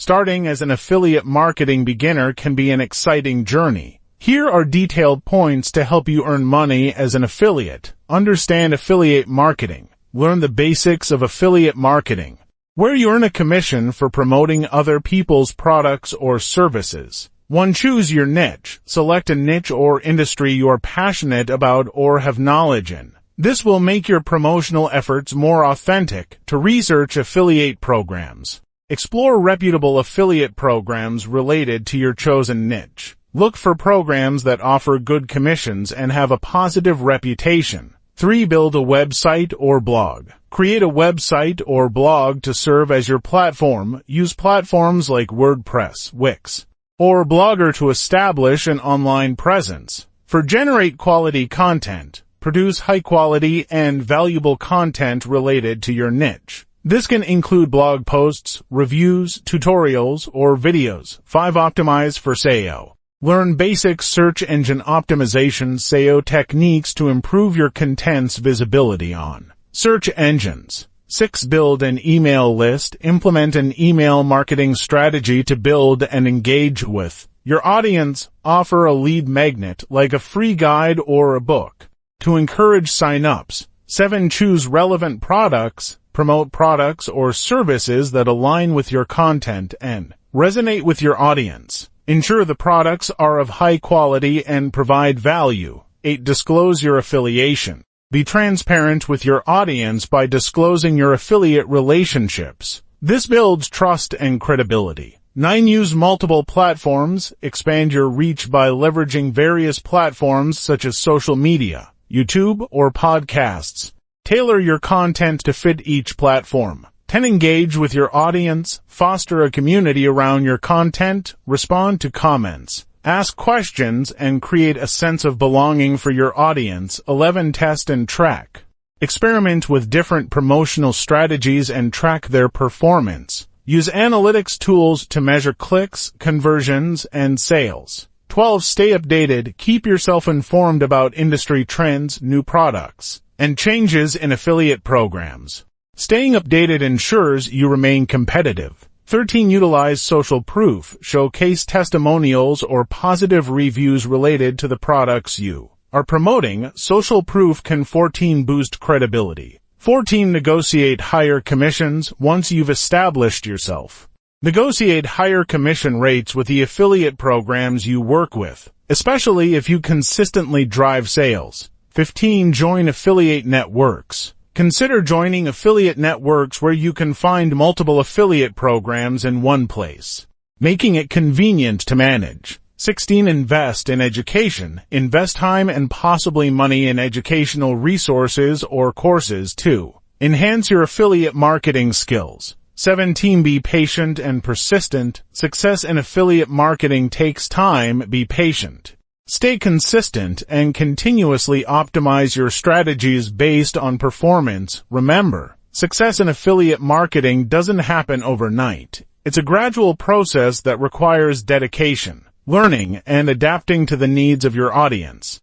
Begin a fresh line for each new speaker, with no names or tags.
Starting as an affiliate marketing beginner can be an exciting journey. Here are detailed points to help you earn money as an affiliate. Understand affiliate marketing. Learn the basics of affiliate marketing, where you earn a commission for promoting other people's products or services. 1. Choose your niche. Select a niche or industry you are passionate about or have knowledge in. This will make your promotional efforts more authentic. To research affiliate programs. Explore reputable affiliate programs related to your chosen niche. Look for programs that offer good commissions and have a positive reputation. 3. Build a website or blog. Create a website or blog to serve as your platform. Use platforms like WordPress, Wix, or Blogger to establish an online presence. Generate quality content. Produce high-quality and valuable content related to your niche. This can include blog posts, reviews, tutorials, or videos. 5. Optimize for SEO. Learn basic search engine optimization (SEO) techniques to improve your content's visibility on search engines. 6. Build an email list. Implement an email marketing strategy to build and engage with your audience. Offer a lead magnet like a free guide or a book to encourage sign-ups. 7. Choose relevant products. Promote products or services that align with your content and resonate with your audience. Ensure the products are of high quality and provide value. 8. Disclose your affiliation. Be transparent with your audience by disclosing your affiliate relationships. This builds trust and credibility. 9. Use multiple platforms. Expand your reach by leveraging various platforms such as social media, YouTube, or podcasts. Tailor your content to fit each platform. 10. Engage with your audience. Foster a community around your content. Respond to comments. Ask questions and create a sense of belonging for your audience. 11. Test and track. Experiment with different promotional strategies and track their performance. Use analytics tools to measure clicks, conversions, and sales. 12. Stay updated. Keep yourself informed about industry trends, new products, and changes in affiliate programs. Staying updated ensures you remain competitive. 13. Utilize social proof. Showcase testimonials or positive reviews related to the products you are promoting. Social proof can 14. Boost credibility. 14. Negotiate higher commissions once you've established yourself. Negotiate higher commission rates with the affiliate programs you work with, especially if you consistently drive sales. 15. Join affiliate networks. Consider joining affiliate networks where you can find multiple affiliate programs in one place, making it convenient to manage. 16. Invest in education. Invest time and possibly money in educational resources or courses to enhance your affiliate marketing skills. 17. Be patient and persistent. Success in affiliate marketing takes time. Be patient. Stay consistent and continuously optimize your strategies based on performance. Remember, success in affiliate marketing doesn't happen overnight. It's a gradual process that requires dedication, learning, and adapting to the needs of your audience.